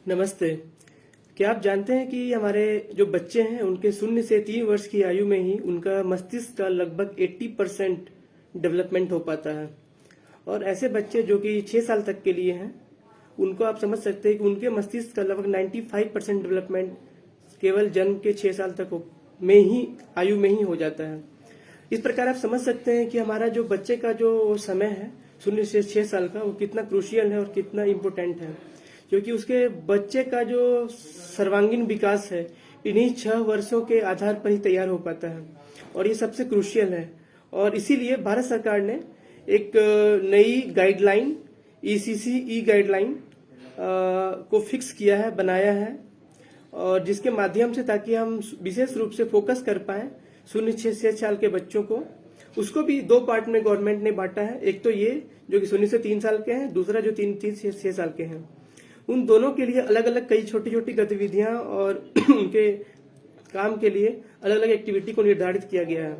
नमस्ते। क्या आप जानते हैं कि हमारे जो बच्चे हैं उनके 0 से 3 वर्ष की आयु में ही उनका मस्तिष्क का लगभग 80% डेवलपमेंट हो पाता है। और ऐसे बच्चे जो कि 6 साल तक के लिए हैं उनको आप समझ सकते हैं कि उनके मस्तिष्क का लगभग 95% डेवलपमेंट केवल जन्म के 6 साल तक में ही आयु में ही हो जाता है। इस प्रकार आप समझ सकते हैं कि हमारा जो बच्चे का जो समय है 0 से 6 साल का वो कितना क्रूशियल है और कितना इम्पोर्टेंट है, क्योंकि उसके बच्चे का जो सर्वांगीण विकास है इन्हीं 6 वर्षों के आधार पर ही तैयार हो पाता है और ये सबसे क्रूशियल है। और इसीलिए भारत सरकार ने एक नई गाइडलाइन ईसीसी ई गाइडलाइन को फिक्स किया है, बनाया है, और जिसके माध्यम से ताकि हम विशेष रूप से फोकस कर पाए 0 से 6 साल के बच्चों को। उसको भी 2 पार्ट में गवर्नमेंट ने बांटा है। एक तो ये जो कि 0 से 3 साल के हैं, दूसरा जो 3 से 6 साल के हैं। उन दोनों के लिए अलग अलग कई छोटी छोटी गतिविधियां और उनके काम के लिए अलग अलग एक्टिविटी को निर्धारित किया गया है।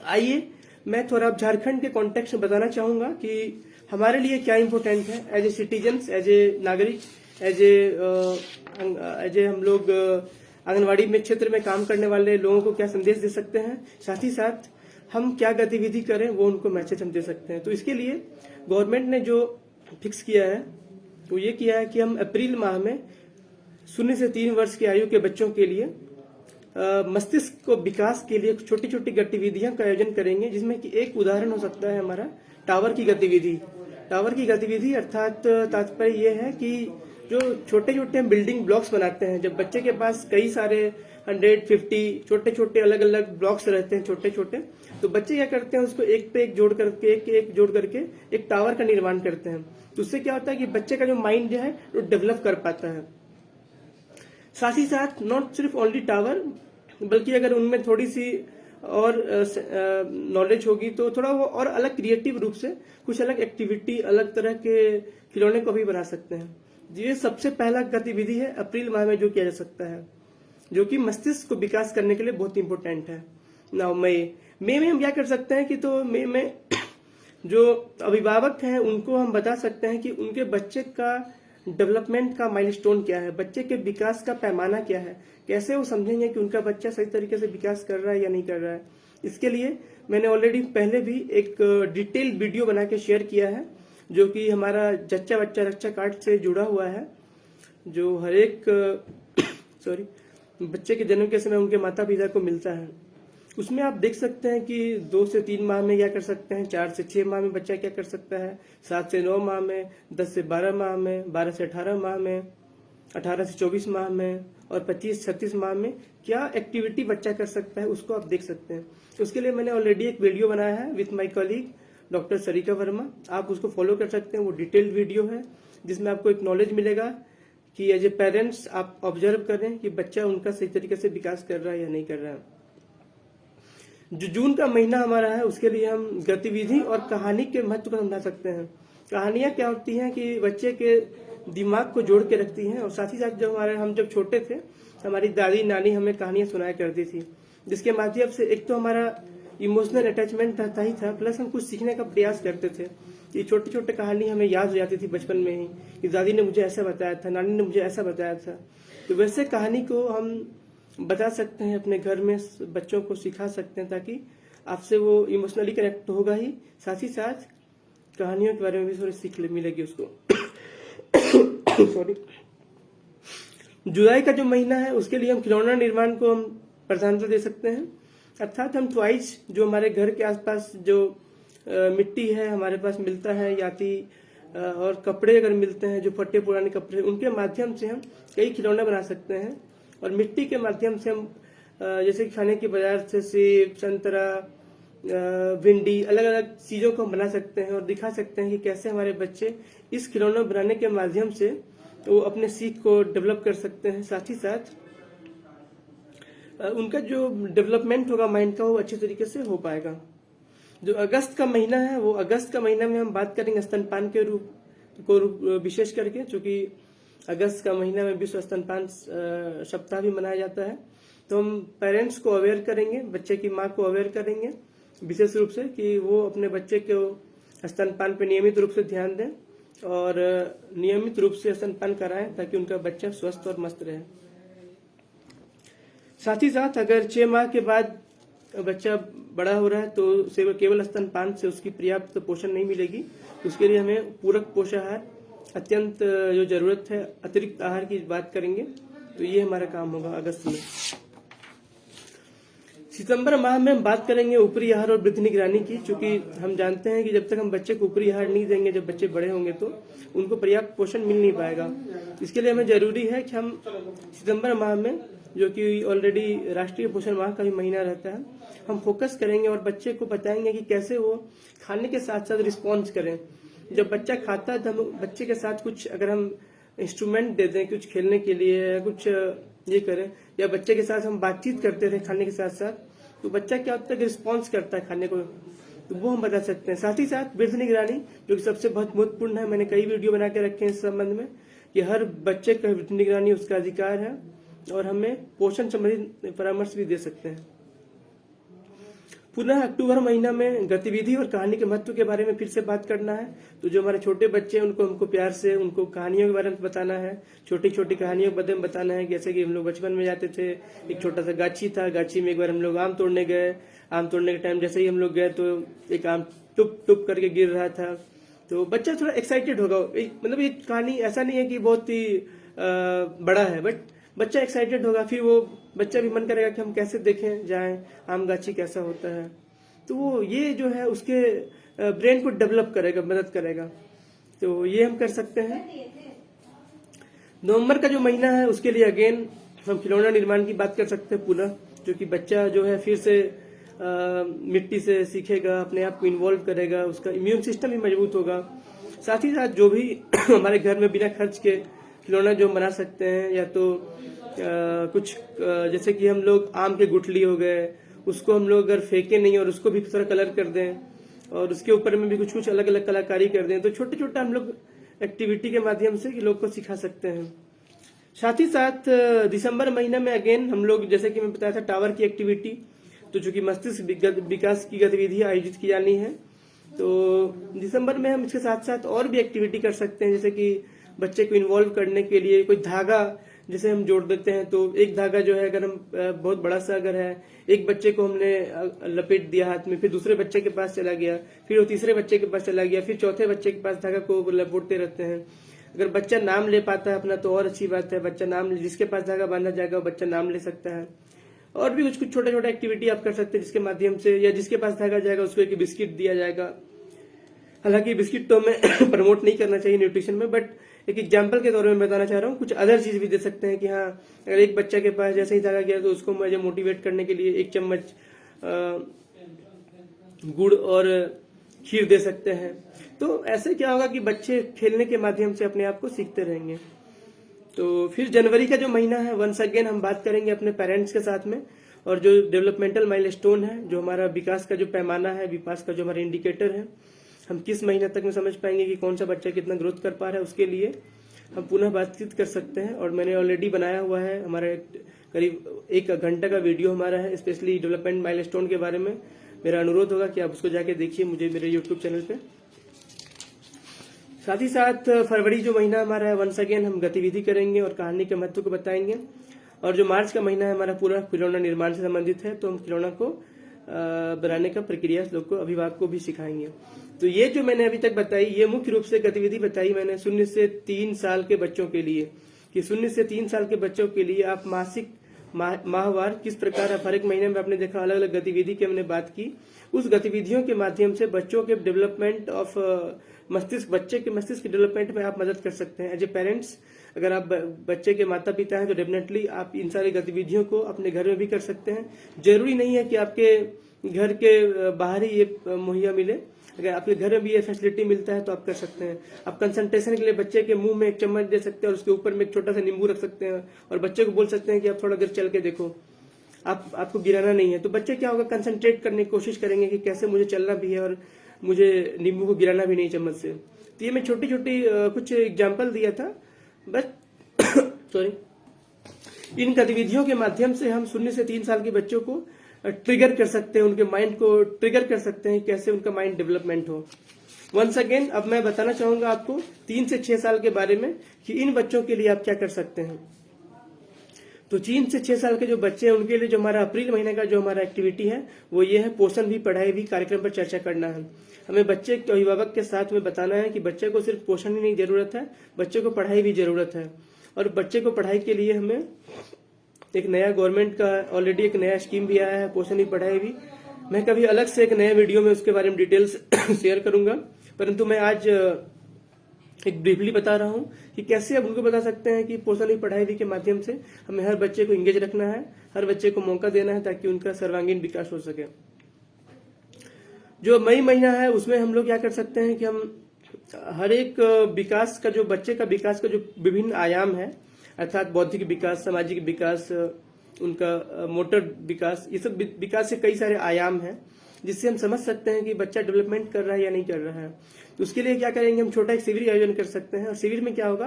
आइए मैं थोड़ा झारखंड के कॉन्टेक्स्ट में बताना चाहूंगा कि हमारे लिए क्या इम्पोर्टेंट है as a citizens, as a नागरिक, एज ए हम लोग आंगनवाड़ी में क्षेत्र में काम करने वाले लोगों को क्या संदेश दे सकते हैं, साथ ही साथ हम क्या गतिविधि करें वो उनको मैसेज हम दे सकते हैं। तो इसके लिए गवर्नमेंट ने जो फिक्स किया है वो ये किया है कि हम अप्रैल माह में 0 से 3 वर्ष की आयु के बच्चों के लिए मस्तिष्क को विकास के लिए छोटी छोटी गतिविधियां का आयोजन करेंगे, जिसमें कि एक उदाहरण हो सकता है हमारा टावर की गतिविधि। टावर की गतिविधि अर्थात तात्पर्य ये है कि जो छोटे छोटे हम बिल्डिंग ब्लॉक्स बनाते हैं, जब बच्चे के पास कई सारे 150 छोटे छोटे अलग अलग ब्लॉक्स रहते हैं छोटे छोटे, तो बच्चे क्या करते हैं उसको एक पे एक जोड़ करके एक जोड़ करके एक टावर का निर्माण करते हैं। तो उससे क्या होता है कि बच्चे का जो माइंड जो है वो डेवलप कर पाता है। साथ ही साथ नॉट सिर्फ ओनली टावर, बल्कि अगर उनमें थोड़ी सी और नॉलेज होगी तो थोड़ा वो और अलग क्रिएटिव रूप से कुछ अलग एक्टिविटी, अलग तरह के खिलौने को भी बना सकते हैं। ये सबसे पहला गतिविधि है अप्रैल माह में जो किया जा सकता है, जो कि मस्तिष्क को विकास करने के लिए बहुत इंपॉर्टेंट है। नाउ मई में हम क्या कर सकते हैं कि तो मई में जो अभिभावक हैं उनको हम बता सकते हैं कि उनके बच्चे का डेवलपमेंट का माइलस्टोन क्या है, बच्चे के विकास का पैमाना क्या है, कैसे वो समझेंगे कि उनका बच्चा सही तरीके से विकास कर रहा है या नहीं कर रहा है। इसके लिए मैंने ऑलरेडी पहले भी एक डिटेल वीडियो बना के शेयर किया है, जो कि हमारा जच्चा बच्चा रक्षा कार्ड से जुड़ा हुआ है, जो हर एक बच्चे के जन्म के समय उनके माता पिता को मिलता है। उसमें आप देख सकते हैं कि 2 से 3 माह में क्या कर सकते हैं, 4 से 6 माह में बच्चा क्या कर सकता है, 7 से 9 माह में, 10 से 12 माह में, 12 से 18 माह में, 18 से 24 माह में और 25-36 माह में क्या एक्टिविटी बच्चा कर सकता है, उसको आप देख सकते हैं। उसके लिए मैंने ऑलरेडी एक वीडियो बनाया है with my colleague doctor Sarika Verma, आप उसको फॉलो कर सकते हैं। वो डिटेल्ड वीडियो है जिसमें आपको एक नॉलेज मिलेगा कि एज ए पेरेंट्स आप ऑब्जर्व करें कि बच्चा उनका सही तरीके से विकास कर रहा है या नहीं कर रहा है। जो जून का महीना हमारा है उसके लिए हम गतिविधि और कहानी के महत्व को समझा सकते हैं। कहानियां क्या होती हैं कि बच्चे के दिमाग को जोड़ के रखती हैं, और साथ ही साथ हम जब छोटे थे हमारी दादी नानी हमें कहानियां सुनाया करती थी, जिसके माध्यम से एक तो हमारा इमोशनल अटैचमेंट रहता ही था, प्लस हम कुछ सीखने का प्रयास करते थे। ये छोटे छोटे कहानी हमें याद हो जाती थी बचपन में ही कि दादी ने मुझे ऐसा बताया था, नानी ने मुझे ऐसा बताया था। तो वैसे कहानी को हम बता सकते हैं, अपने घर में बच्चों को सिखा सकते हैं, ताकि आपसे वो इमोशनली कनेक्ट होगा ही, साथ ही साथ कहानियों के बारे में भी थोड़ी सीख मिलेगी उसको। सॉरी। जुलाई का जो महीना है उसके लिए हम खिलौना निर्माण को हम प्राधान्यता दे सकते हैं, अर्थात हम टॉयज जो हमारे घर के आसपास जो मिट्टी है हमारे पास मिलता है, याती और कपड़े अगर मिलते हैं जो फटे पुराने कपड़े, उनके माध्यम से हम कई खिलौने बना सकते हैं। और मिट्टी के माध्यम से हम जैसे खाने के बाजार से सेब, संतरा, भिंडी, अलग अलग चीजों को हम बना सकते हैं और दिखा सकते हैं कि कैसे हमारे बच्चे इस खिलौना बनाने के माध्यम से वो अपने सीख को डेवलप कर सकते हैं। साथ ही साथ उनका जो डेवलपमेंट होगा माइंड का वो अच्छे तरीके से हो पाएगा। जो अगस्त का महीना है वो अगस्त का महीना में हम बात करेंगे स्तनपान के रूप को विशेष करके, चूंकि अगस्त का महीना में विश्व स्तनपान सप्ताह भी मनाया जाता है। तो हम पेरेंट्स को अवेयर करेंगे, बच्चे की माँ को अवेयर करेंगे विशेष रूप से कि वो अपने बच्चे को स्तनपान पर नियमित रूप से ध्यान दें, और नियमित रूप से स्तनपान कराएं ताकि उनका बच्चा स्वस्थ और मस्त रहे। साथ ही साथ अगर 6 माह के बाद बच्चा बड़ा हो रहा है तो उसे केवल स्तनपान से उसकी पर्याप्त पोषण नहीं मिलेगी, उसके लिए हमें पूरक पोषाहार, अत्यंत जो जरूरत है अतिरिक्त आहार की बात करेंगे। तो ये हमारा काम होगा अगस्त में। सितंबर माह में हम बात करेंगे ऊपरी आहार और वृद्धि निगरानी की, क्योंकि हम जानते हैं कि जब तक हम बच्चे को ऊपरी आहार नहीं देंगे, जब बच्चे बड़े होंगे तो उनको पर्याप्त पोषण मिल नहीं पाएगा। इसके लिए हमें जरूरी है कि हम सितंबर माह में, जो कि ऑलरेडी राष्ट्रीय पोषण माह का भी महीना रहता है, हम फोकस करेंगे और बच्चे को बताएंगे कि कैसे वो खाने के साथ साथ रिस्पॉन्स करें। जब बच्चा खाता है तो हम बच्चे के साथ कुछ अगर हम इंस्ट्रूमेंट दे दें कुछ खेलने के लिए, कुछ ये करें, या बच्चे के साथ हम बातचीत करते रहे खाने के साथ साथ, तो बच्चा क्या हद तक रिस्पॉन्स करता है खाने को, तो वो हम बता सकते हैं। साथ ही साथ वृद्धि निगरानी, जो कि सबसे बहुत महत्वपूर्ण है, मैंने कई वीडियो बना के रखे हैं इस संबंध में कि हर बच्चे का वृद्धि निगरानी उसका अधिकार है और हमें पोषण संबंधी परामर्श भी दे सकते हैं। पुनः अक्टूबर महीना में गतिविधि और कहानी के महत्व के बारे में फिर से बात करना है। तो जो हमारे छोटे बच्चे हैं उनको हमको प्यार से उनको कहानियों के बारे में बताना है, छोटी छोटी कहानियों के बारे में बताना है। जैसे कि हम लोग बचपन में जाते थे, एक छोटा सा गाछी था, गाछी में एक बार हम लोग आम तोड़ने गए, आम तोड़ने के टाइम जैसे ही हम लोग गए तो एक आम टुप टुप करके गिर रहा था, तो बच्चा थोड़ा एक्साइटेड होगा। मतलब ये कहानी ऐसा नहीं है कि बहुत ही बड़ा है, बट बच्चा एक्साइटेड होगा, फिर वो बच्चा भी मन करेगा कि हम कैसे देखें जाएं आम गाछी कैसा होता है। तो वो ये जो है उसके ब्रेन को डेवलप करेगा, मदद करेगा। तो ये हम कर सकते हैं। नवंबर का जो महीना है उसके लिए अगेन हम खिलौना निर्माण की बात कर सकते हैं पुनः, जो कि बच्चा जो है फिर से मिट्टी से सीखेगा, अपने आप को इन्वॉल्व करेगा, उसका इम्यून सिस्टम भी मजबूत होगा। साथ ही साथ जो भी हमारे घर में बिना खर्च के खिलौना जो बना सकते हैं, या तो कुछ जैसे कि हम लोग आम के गुठली हो गए, उसको हम लोग अगर फेंके नहीं और उसको भी थोड़ा कलर कर दें और उसके ऊपर में भी कुछ कुछ अलग अलग कलाकारी कर दें, तो छोटे छोटे हम लोग एक्टिविटी के माध्यम से लोग को सिखा सकते हैं। साथ ही साथ दिसंबर महीने में अगेन हम लोग, जैसे कि मैं बताया था, टावर की एक्टिविटी, तो जो कि मस्तिष्क विकास की गतिविधि आयोजित की जानी है। तो दिसंबर में हम इसके साथ साथ और भी एक्टिविटी कर सकते हैं, जैसे कि बच्चे को इन्वॉल्व करने के लिए कोई धागा जैसे हम जोड़ देते हैं, तो एक धागा जो है अगर हम बहुत बड़ा सा अगर है, एक बच्चे को हमने लपेट दिया हाथ में, फिर दूसरे बच्चे के पास चला गया, फिर वो तीसरे बच्चे के पास चला गया, फिर चौथे बच्चे के पास धागा को लपेटते रहते हैं। अगर बच्चा नाम ले पाता है अपना तो और अच्छी बात है, बच्चा नाम जिसके पास धागा बांधा जाएगा वो बच्चा नाम ले सकता है। और भी कुछ कुछ छोटे छोटे एक्टिविटी आप कर सकते हैं जिसके माध्यम से, या जिसके पास धागा जाएगा उसको एक बिस्किट दिया जाएगा। हालांकि बिस्किट तो हमें प्रमोट नहीं करना चाहिए न्यूट्रिशन में, बट एक एग्जाम्पल के तौर में बताना चाह रहा हूँ, कुछ अदर चीज भी दे सकते हैं कि हाँ अगर एक बच्चा के पास जैसे ही धागा गया तो उसको मुझे मोटिवेट करने के लिए 1 चम्मच गुड़ और खीर दे सकते हैं। तो ऐसे क्या होगा कि बच्चे खेलने के माध्यम से अपने आप को सीखते रहेंगे। तो फिर जनवरी का जो महीना है, वंस अगेन हम बात करेंगे अपने पेरेंट्स के साथ में, और जो डेवलपमेंटल माइलस्टोन है, जो हमारा विकास का जो पैमाना है, विकास का जो हमारा इंडिकेटर है, हम किस महीने तक में समझ पाएंगे कि कौन सा बच्चा कितना ग्रोथ कर पा रहा है, उसके लिए हम पुनः बातचीत कर सकते हैं। और मैंने ऑलरेडी बनाया हुआ है, हमारा करीब 1 घंटा का वीडियो हमारा है स्पेशली डेवलपमेंट माइलस्टोन के बारे में। मेरा अनुरोध होगा कि आप उसको जाके देखिए मुझे मेरे यूट्यूब चैनल पे। साथ ही साथ फरवरी जो महीना हमारा है, वंस अगेन हम गतिविधि करेंगे और कहानी के महत्व को बताएंगे। और जो मार्च का महीना है हमारा पूरा खिलौना निर्माण से संबंधित है, तो हम खिलौना को बनाने का प्रक्रिया लोग को, अभिभावक को भी सिखाएंगे। तो ये जो मैंने अभी तक बताई, ये मुख्य रूप से गतिविधि बताई मैंने 0 से 3 साल के बच्चों के लिए, कि 0 से 3 साल के बच्चों के लिए आप मासिक माहवार किस प्रकार हर एक महीने में आपने देखा अलग अलग गतिविधि की हमने बात की। उस गतिविधियों के माध्यम से बच्चों के डेवलपमेंट ऑफ मस्तिष्क, बच्चे के मस्तिष्क के डेवलपमेंट में आप मदद कर सकते हैं। एज ए पेरेंट्स, अगर आप बच्चे के माता पिता हैं तो डेफिनेटली आप इन सारी गतिविधियों को अपने घर में भी कर सकते हैं। जरूरी नहीं है कि आपके घर के बाहर ही ये मुहैया मिले, अगर आपके घर में भी ये फैसिलिटी मिलता है तो आप कर सकते हैं। आप कंसंट्रेशन के लिए बच्चे के मुंह में 1 चम्मच दे सकते हैं और उसके ऊपर में एक छोटा सा नींबू रख सकते हैं और बच्चे को बोल सकते हैं कि आप थोड़ा देर चल के देखो, आपको गिराना नहीं है। तो बच्चे क्या होगा, कंसंट्रेट करने की कोशिश करेंगे कि कैसे मुझे चलना भी है और मुझे नींबू को गिराना भी नहीं चम्मच से। तो ये मैं छोटी छोटी कुछ एग्जाम्पल दिया था, बस सॉरी। इन गतिविधियों के माध्यम से हम 0 से 3 साल के बच्चों को ट्रिगर कर सकते हैं, उनके माइंड को ट्रिगर कर सकते हैं, कैसे उनका माइंड डेवलपमेंट हो। वंस अगेन अब मैं बताना चाहूंगा आपको 3 से 6 साल के बारे में कि इन बच्चों के लिए आप क्या कर सकते हैं। तो 3 से 6 साल के जो बच्चे हैं उनके लिए जो हमारा अप्रैल महीने का जो हमारा एक्टिविटी है वो ये है, पोषण भी पढ़ाई भी कार्यक्रम पर चर्चा करना है। हमें बच्चे के अभिभावक के साथ में बताना है कि बच्चे को सिर्फ पोषण ही नहीं जरूरत है, बच्चे को पढ़ाई भी जरूरत है। और बच्चे को पढ़ाई के लिए हमें एक नया गवर्नमेंट का ऑलरेडी एक नया स्कीम भी आया है, पोषण भी पढ़ाई भी। मैं कभी अलग से एक नए वीडियो में उसके बारे में डिटेल्स शेयर करूंगा, परंतु मैं आज एक ब्रीफली बता रहा हूं कि कैसे अब उनको बता सकते हैं कि पोषण भी पढ़ाई भी के माध्यम से हमें हर बच्चे को एंगेज रखना है, हर बच्चे को मौका देना है ताकि उनका सर्वांगीण विकास हो सके। जो मई महीना है उसमें हम लोग क्या कर सकते हैं कि हम हर एक विकास का जो बच्चे का विकास का जो विभिन्न आयाम है, अर्थात बौद्धिक विकास, सामाजिक विकास, उनका मोटर विकास, ये सब विकास के कई सारे आयाम हैं जिससे हम समझ सकते हैं कि बच्चा डेवलपमेंट कर रहा है या नहीं कर रहा है। तो उसके लिए क्या करेंगे, हम छोटा एक शिविर आयोजन कर सकते हैं। और शिविर में क्या होगा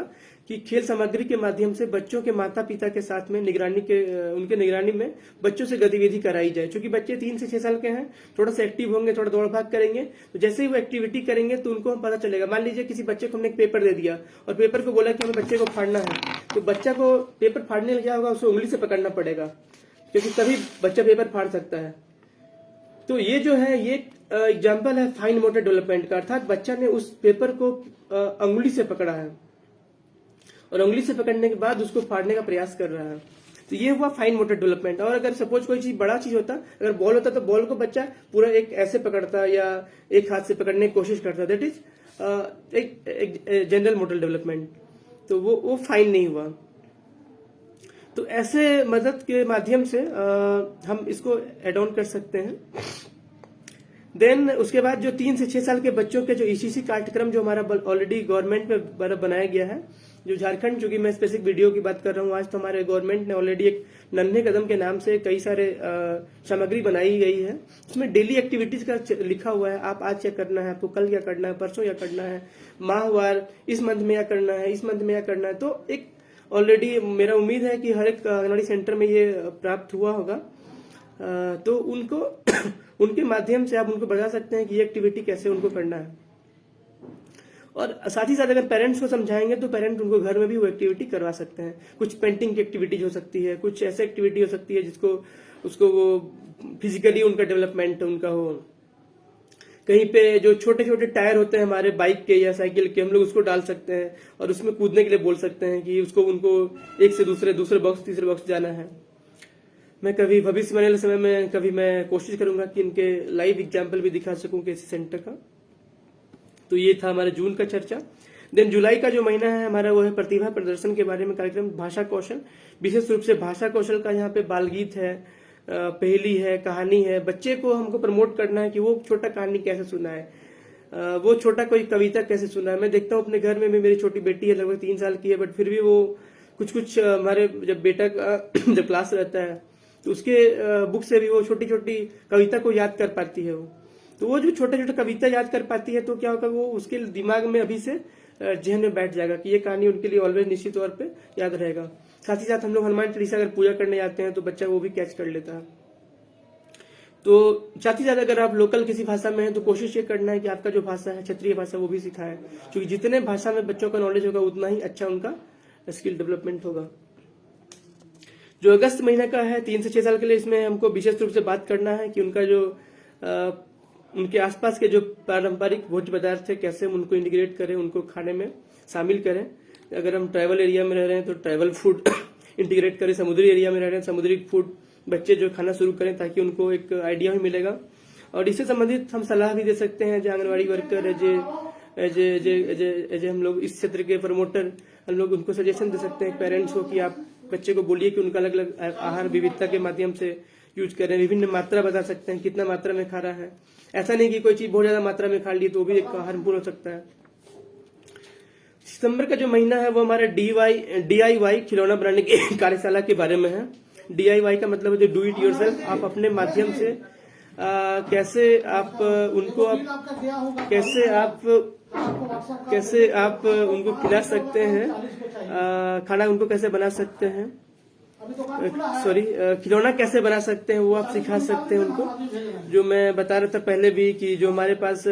कि खेल सामग्री के माध्यम से बच्चों के माता पिता के साथ में उनके निगरानी में बच्चों से गतिविधि कराई जाए। क्योंकि बच्चे 3 से 6 साल के हैं, थोड़ा सा एक्टिव होंगे, थोड़ा दौड़ भाग करेंगे, तो जैसे ही वो एक्टिविटी करेंगे तो उनको पता चलेगा। मान लीजिए किसी बच्चे को हमने एक पेपर दे दिया और पेपर को बोला कि हमें बच्चे को फाड़ना है, तो बच्चा को पेपर फाड़ने में क्या होगा, उसे उंगली से पकड़ना पड़ेगा, क्योंकि तभी बच्चा पेपर फाड़ सकता है। तो ये जो है ये एग्जाम्पल है फाइन मोटर डेवलपमेंट का, अर्थात बच्चा ने उस पेपर को अंगुली से पकड़ा है और अंगुली से पकड़ने के बाद उसको फाड़ने का प्रयास कर रहा है। तो ये हुआ फाइन मोटर डेवलपमेंट। और अगर सपोज कोई चीज बड़ा चीज होता, अगर बॉल होता तो बॉल को बच्चा पूरा एक ऐसे पकड़ता या एक हाथ से पकड़ने की कोशिश करता, दैट इज एक जनरल मोटर डेवलपमेंट। तो वो फाइन नहीं हुआ। तो ऐसे मदद के माध्यम से हम इसको एड ऑन कर सकते हैं। देन उसके बाद जो 3 से 6 साल के बच्चों के जो ईसीसी कार्यक्रम जो हमारा ऑलरेडी गवर्नमेंट में बनाया गया है, जो झारखंड, चूंकि मैं स्पेसिफिक वीडियो की बात कर रहा हूँ आज, तो हमारे गवर्नमेंट ने ऑलरेडी एक नन्हे कदम के नाम से कई सारे सामग्री बनाई गई है। उसमें डेली एक्टिविटीज का लिखा हुआ है, आप आज क्या करना है, आपको कल क्या करना है, परसों क्या करना है, माहवार इस मंथ में क्या करना है, इस मंथ में क्या करना है। तो एक ऑलरेडी मेरा उम्मीद है कि हर एक आंगनबाड़ी सेंटर में ये प्राप्त हुआ होगा। तो उनको उनके माध्यम से आप उनको बता सकते हैं कि ये एक्टिविटी कैसे उनको करना है। और साथ ही साथ अगर पेरेंट्स को समझाएंगे तो पेरेंट उनको घर में भी वो एक्टिविटी करवा सकते हैं। कुछ पेंटिंग की एक्टिविटीज हो सकती है, कुछ ऐसे एक्टिविटी हो सकती है जिसको उसको वो फिजिकली उनका डेवलपमेंट उनका हो। कहीं पे जो छोटे छोटे टायर होते हैं हमारे बाइक के या साइकिल के, हम लोग उसको डाल सकते हैं और उसमें कूदने के लिए बोल सकते हैं कि उनको एक से दूसरे बॉक्स तीसरे बॉक्स जाना है। मैं कभी भविष्य में आने वाले समय में कभी मैं कोशिश करूंगा कि इनके लाइव एग्जाम्पल भी दिखा सकूं किसी सेंटर का। तो ये था हमारे जून का चर्चा। देन जुलाई का जो महीना है हमारा वो है प्रतिभा प्रदर्शन के बारे में कार्यक्रम, भाषा कौशल, विशेष रूप से भाषा कौशल का। यहाँ पे बाल गीत है, पहेली है, कहानी है। बच्चे को हमको प्रमोट करना है कि वो छोटा कहानी कैसे सुनाए, वो छोटा कोई कविता कैसे सुनाए। मैं देखता हूँ अपने घर में भी, मेरी छोटी बेटी है, लगभग 3 साल की है, बट फिर भी वो कुछ हमारे जब बेटा का जब क्लास रहता है तो उसके बुक से भी वो छोटी छोटी कविता को याद कर पाती है। तो वो जो छोटे छोटे कविता याद कर पाती है तो क्या होगा, वो उसके दिमाग में अभी से जहन में बैठ जाएगा कि ये कहानी उनके लिए ऑलवेज निश्चित तौर पे याद रहेगा। साथ ही साथ हम लोग हनुमान चालीसा अगर पूजा करने जाते हैं तो बच्चा वो भी कैच कर लेता है। तो साथ ही साथ अगर आप लोकल किसी भाषा में है तो कोशिश ये करना है कि आपका जो भाषा है क्षेत्रीय भाषा वो भी सिखाए, क्योंकि जितने भाषा में बच्चों का नॉलेज होगा उतना ही अच्छा उनका स्किल डेवलपमेंट होगा। जो अगस्त महीने का है 3 से 6 साल के लिए, इसमें हमको विशेष रूप से बात करना है कि उनका जो उनके आसपास के जो पारंपरिक भोज्य पदार्थ है कैसे हम उनको इंटीग्रेट करें, उनको खाने में शामिल करें। अगर हम ट्राइबल एरिया में रह रहे हैं तो ट्राइबल फूड इंटीग्रेट करें, समुद्री एरिया में रह रहे हैं समुद्री फूड बच्चे जो खाना शुरू करें ताकि उनको एक आइडिया भी मिलेगा। और इससे संबंधित हम सलाह भी दे सकते हैं जो आंगनबाड़ी वर्कर एज हम लोग इस क्षेत्र के प्रमोटर, हम लोग उनको सजेशन दे सकते हैं पेरेंट्स को कि आप बच्चे को बोलिए कि उनका अलग अलग आहार विविधता के माध्यम से यूज करें, विभिन्न मात्रा बता सकते हैं कितना मात्रा में खा रहा है। ऐसा नहीं कि कोई चीज बहुत ज्यादा मात्रा में खा ली तो वो भी एक हार्मफुल हो सकता है। सितंबर का जो महीना है वो हमारा DIY खिलौना बनाने की कार्यशाला के बारे में है। DIY का मतलब है जो डू इट योरसेल्फ, आप अपने माध्यम से कैसे आप उनको खिला सकते हैं, खाना उनको कैसे बना सकते हैं, खिलौना कैसे बना सकते हैं वो आप सिखा सकते हैं उनको। जो मैं बता रहा था पहले भी कि जो हमारे पास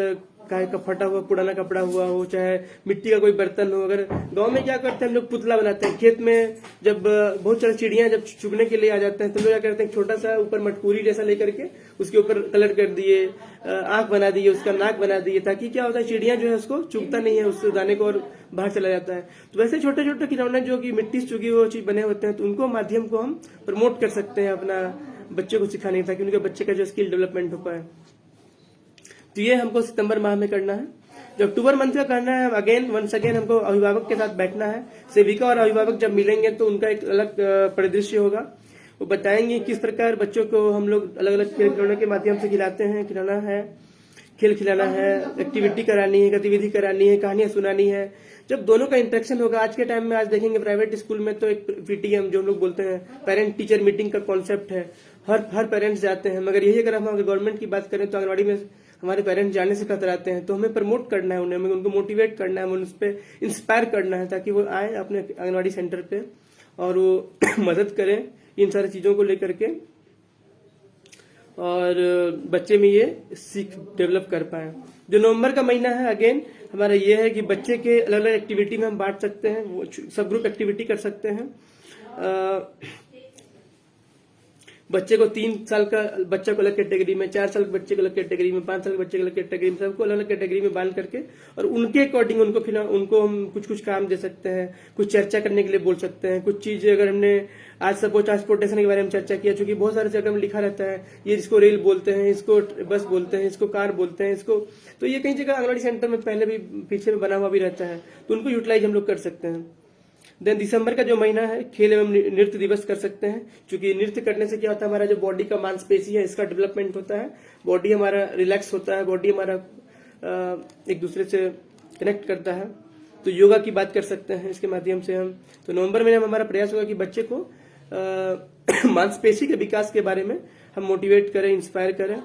काहे का फटा हुआ पुराना कपड़ा हुआ हो, चाहे मिट्टी का कोई बर्तन हो। अगर गांव में क्या करते हैं हम लोग, पुतला बनाते हैं। खेत में जब बहुत सारी चिड़ियां जब चुगने के लिए आ जाते हैं तो लोग क्या करते हैं, छोटा सा ऊपर मटकूरी जैसा लेकर के उसके ऊपर कलर कर दिए, आंख बना दिए, उसका नाक बना दिए, ताकि क्या होता है चिड़िया जो है उसको चुगता नहीं है, उस दाने को और बाहर चला जाता है। तो वैसे छोटे छोटे खिलौने जो कि मिट्टी से चुगी हुई चीज बने होते हैं, तो उनको माध्यम को हम प्रमोट कर सकते हैं अपना बच्चे को सिखाने, ताकि उनके बच्चे का जो स्किल डेवलपमेंट हो पाए। तो ये हमको सितंबर माह में करना है। जो अक्टूबर मंथ का करना है, वंस अगेन हमको अभिभावक के साथ बैठना है। सेविका और अभिभावक जब मिलेंगे तो उनका एक अलग परिदृश्य होगा। वो बताएंगे किस प्रकार बच्चों को हम लोग अलग अलग खेल खिलौने के माध्यम से खिलाते हैं, खिलाना है, खेल खिलाना है, एक्टिविटी करानी है, गतिविधि करानी है, कहानियां सुनानी है। जब दोनों का इंटरेक्शन होगा, आज के टाइम में आज देखेंगे प्राइवेट स्कूल में तो एक पीटीएम जो हम लोग बोलते हैं, पेरेंट टीचर मीटिंग का कॉन्सेप्ट है, हर पेरेंट्स जाते हैं। मगर यही अगर हम गवर्नमेंट की बात करें तो आंगनबाड़ी में हमारे पेरेंट्स जाने से कतराते हैं। तो हमें प्रमोट करना है उन्हें, हमें उनको मोटिवेट करना है, उन पर इंस्पायर करना है, ताकि वो आए अपने आंगनबाड़ी सेंटर पे और वो मदद करें इन सारी चीजों को लेकर के, और बच्चे में ये सीख डेवलप कर पाए। जो नवंबर का महीना है, अगेन हमारा ये है कि बच्चे के अलग अलग एक्टिविटी में हम बांट सकते हैं, वो सब ग्रुप एक्टिविटी कर सकते हैं। बच्चे को 3 साल का बच्चा को अलग कैटेगरी में, 4 साल के बच्चे को अलग कैटेगरी में, 5 साल के बच्चे को अलग कैटेगरी में, सबको अलग अलग कैटेगरी में बांध करके और उनके अकॉर्डिंग उनको हम कुछ काम दे सकते हैं, कुछ चर्चा करने के लिए बोल सकते हैं। कुछ चीजें अगर हमने आज सपोज ट्रांसपोर्टेशन के बारे में चर्चा किया, चूंकि बहुत सारे जगह में लिखा रहता है ये इसको रेल बोलते हैं, इसको बस बोलते हैं, इसको कार बोलते हैं, इसको तो ये कई जगह आंगनबाड़ी सेंटर में पहले भी पीछे में बना हुआ भी रहता है, तो उनको यूटिलाइज हम लोग कर सकते हैं। देन दिसंबर का जो महीना है, खेल एवं नृत्य दिवस कर सकते हैं, क्योंकि नृत्य करने से क्या होता है, हमारा जो बॉडी का मांसपेशी है इसका डेवलपमेंट होता है, बॉडी हमारा रिलैक्स होता है, बॉडी हमारा एक दूसरे से कनेक्ट करता है। तो योगा की बात कर सकते हैं इसके माध्यम से हम। तो नवंबर महीने में हमारा प्रयास होगा कि बच्चे को मांसपेशी के विकास के बारे में हम मोटिवेट करें, इंस्पायर करें,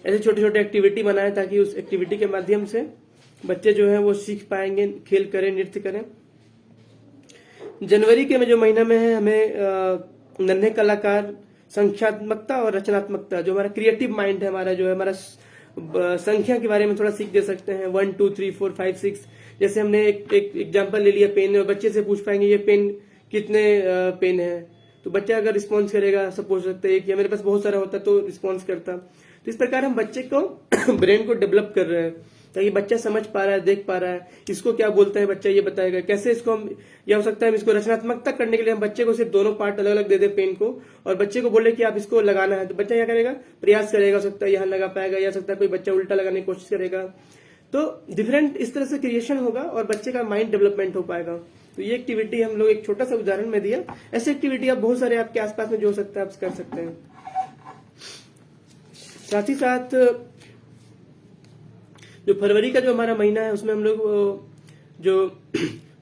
ऐसे छोटे छोटे एक्टिविटी बनाएं, ताकि उस एक्टिविटी के माध्यम से बच्चे जो है वो सीख पाएंगे, खेल करें, नृत्य करें। जनवरी के जो महीना में है, हमें नन्हे कलाकार, संख्यात्मकता और रचनात्मकता, जो हमारा क्रिएटिव माइंड है, हमारा जो है हमारा संख्या के बारे में थोड़ा सीख दे सकते हैं। 1 2 3 4 5 6 जैसे हमने एक एग्जाम्पल ले लिया पेन, और बच्चे से पूछ पाएंगे ये पेन कितने पेन है, तो बच्चा अगर रिस्पॉन्स करेगा, सपोज सकते हैं कि मेरे पास बहुत सारा होता तो रिस्पॉन्स करता। तो इस प्रकार हम बच्चे को ब्रेन को डेवलप कर रहे हैं, ताकि बच्चा समझ पा रहा है, देख पा रहा है, इसको क्या बोलते हैं बच्चा ये बताएगा, कैसे इसको हम, यह हो सकता है इसको रचनात्मकता करने के लिए हम बच्चे को सिर्फ दोनों पार्ट अलग अलग दे दे पेन को, और बच्चे को बोले कि आप इसको लगाना है, तो बच्चा क्या करेगा, प्रयास करेगा, हो सकता है यहाँ लगा पाएगा, या सकता है कोई बच्चा उल्टा लगाने की कोशिश करेगा। तो डिफरेंट इस तरह से क्रिएशन होगा और बच्चे का माइंड डेवलपमेंट हो पाएगा। तो ये एक्टिविटी हम लोग एक छोटा सा उदाहरण में दिया, ऐसी एक्टिविटी आप बहुत सारे आपके आसपास में जो हो सकता है आप कर सकते हैं। साथ ही साथ जो फरवरी का जो हमारा महीना है, उसमें हम लोग जो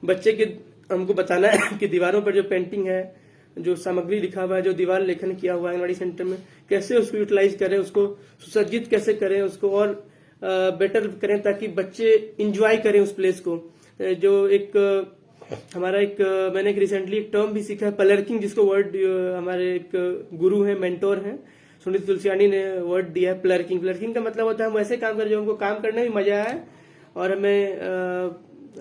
बच्चे के हमको बताना है कि दीवारों पर जो पेंटिंग है, जो सामग्री लिखा हुआ है, जो दीवार लेखन किया हुआ है आंगनबाड़ी सेंटर में, कैसे उसको यूटिलाइज करें, उसको सुसज्जित कैसे करें, उसको और बेटर करें, ताकि बच्चे इंजॉय करें उस प्लेस को। जो एक हमारा एक मैंने एक रिसेंटली एक टर्म भी सीखा है, पलर्किंग, जिसको वर्ड हमारे एक गुरु है, मेंटोर है, सुनीत तुलसियानी ने वर्ड दिया है, प्लर्किंग। प्लर्किंग का मतलब होता है हम ऐसे काम करें जो हमको काम करने में मजा आए, और हमें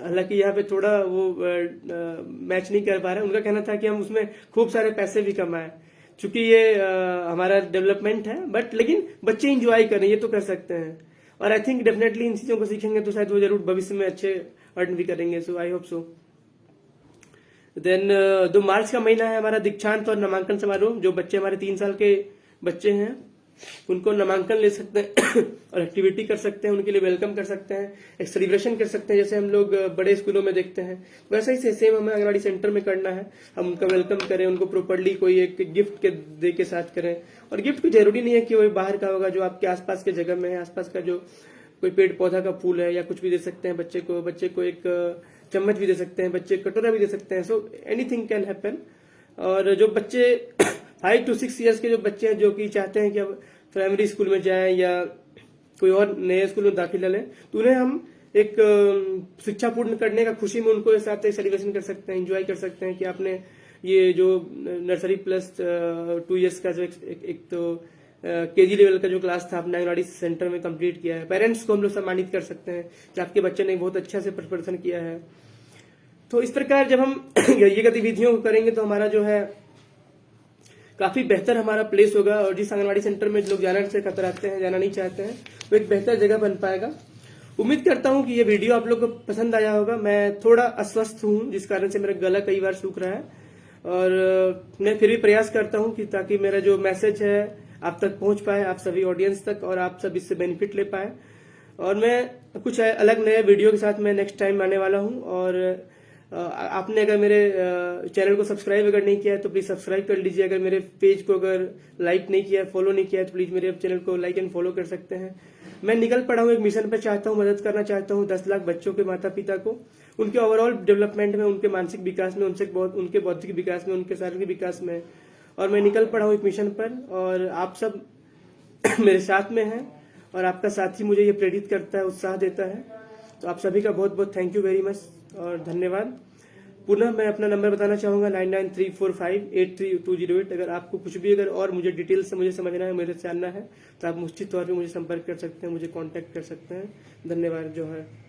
हालांकि यहाँ पे थोड़ा वो मैच नहीं कर पा रहे, उनका कहना था कि हम उसमें खूब सारे पैसे भी कमाए, चूंकि ये हमारा डेवलपमेंट है, बट लेकिन बच्चे इंजॉय करें, ये तो कर सकते हैं। और आई थिंक डेफिनेटली इन चीजों को सीखेंगे तो शायद वो जरूर भविष्य में अच्छे अर्न भी करेंगे। सो आई होप सो। देन 2 मार्च का महीना है हमारा दीक्षांत और नामांकन समारोह। जो बच्चे हमारे 3 साल के बच्चे हैं उनको नामांकन ले सकते हैं और एक्टिविटी कर सकते हैं, उनके लिए वेलकम कर सकते हैं, एक सेलिब्रेशन कर सकते हैं, जैसे हम लोग बड़े स्कूलों में देखते हैं। वैसा ही सेम हमें आंगनबाड़ी सेंटर में करना है। हम उनका वेलकम करें, उनको प्रॉपर्ली कोई एक गिफ्ट के दे के साथ करें। और गिफ्ट कोई जरूरी नहीं है कि वो बाहर का होगा, जो आपके आसपास के जगह में है, आसपास का जो कोई पेड़ पौधा का फूल है या कुछ भी दे सकते हैं बच्चे को एक चम्मच भी दे सकते हैं, बच्चे कटोरा भी दे सकते हैं। So anything can happen. और जो बच्चे 5 to 6 ईयर्स के जो बच्चे हैं जो कि चाहते हैं कि अब प्राइमरी स्कूल में जाएं या कोई और नए स्कूल में दाखिला लें, तो उन्हें हम एक शिक्षा पूर्ण करने का खुशी में उनको साथ सेलिब्रेशन कर सकते हैं, एंजॉय कर सकते हैं कि आपने ये जो नर्सरी प्लस 2 ईयर्स का जो एक तो केजी लेवल का जो क्लास था अपने आंगनवाड़ी सेंटर में कंप्लीट किया है। पेरेंट्स को हम लोग सम्मानित कर सकते हैं कि आपके बच्चे ने बहुत अच्छा से प्रदर्शन किया है। तो इस प्रकार जब हम ये गतिविधियों को करेंगे तो हमारा जो है काफी बेहतर हमारा प्लेस होगा, और जिस आंगनवाड़ी सेंटर में लोग जाना से कतराते हैं, जाना नहीं चाहते हैं, वो एक बेहतर जगह बन पाएगा। उम्मीद करता हूं कि ये वीडियो आप लोग को पसंद आया होगा। मैं थोड़ा अस्वस्थ हूं जिस कारण से मेरा गला कई बार सूख रहा है, और मैं फिर भी प्रयास करता हूं कि ताकि मेरा जो मैसेज है आप तक पहुंच पाए, आप सभी ऑडियंस तक, और आप सब इससे बेनिफिट ले पाए। और मैं कुछ अलग नए वीडियो के साथ मैं नेक्स्ट टाइम आने वाला हूं। और आपने अगर मेरे चैनल को सब्सक्राइब अगर नहीं किया है तो प्लीज सब्सक्राइब कर लीजिए। अगर मेरे पेज को अगर लाइक नहीं किया है, फॉलो नहीं किया है, तो प्लीज मेरे चैनल को लाइक एंड फॉलो कर सकते हैं। मैं निकल पड़ा हूँ एक मिशन पर, चाहता हूँ मदद करना चाहता हूँ 10 लाख बच्चों के माता पिता को, उनके ओवरऑल डेवलपमेंट में, उनके मानसिक विकास में, उनके बौद्धिक विकास में, उनके शारीरिक विकास में। और मैं निकल पड़ा हूँ एक मिशन पर, और आप सब मेरे साथ में हैं, और आपका साथ ही मुझे ये प्रेरित करता है, उत्साह देता है। तो आप सभी का बहुत बहुत थैंक यू वेरी मच और धन्यवाद। पुनः मैं अपना नंबर बताना चाहूंगा 9934583208। अगर आपको कुछ भी अगर और मुझे डिटेल से मुझे समझना है, मेरे से जानना है, तो आप निश्चित तौर पे मुझे संपर्क कर सकते हैं, मुझे कांटेक्ट कर सकते हैं। धन्यवाद जो है।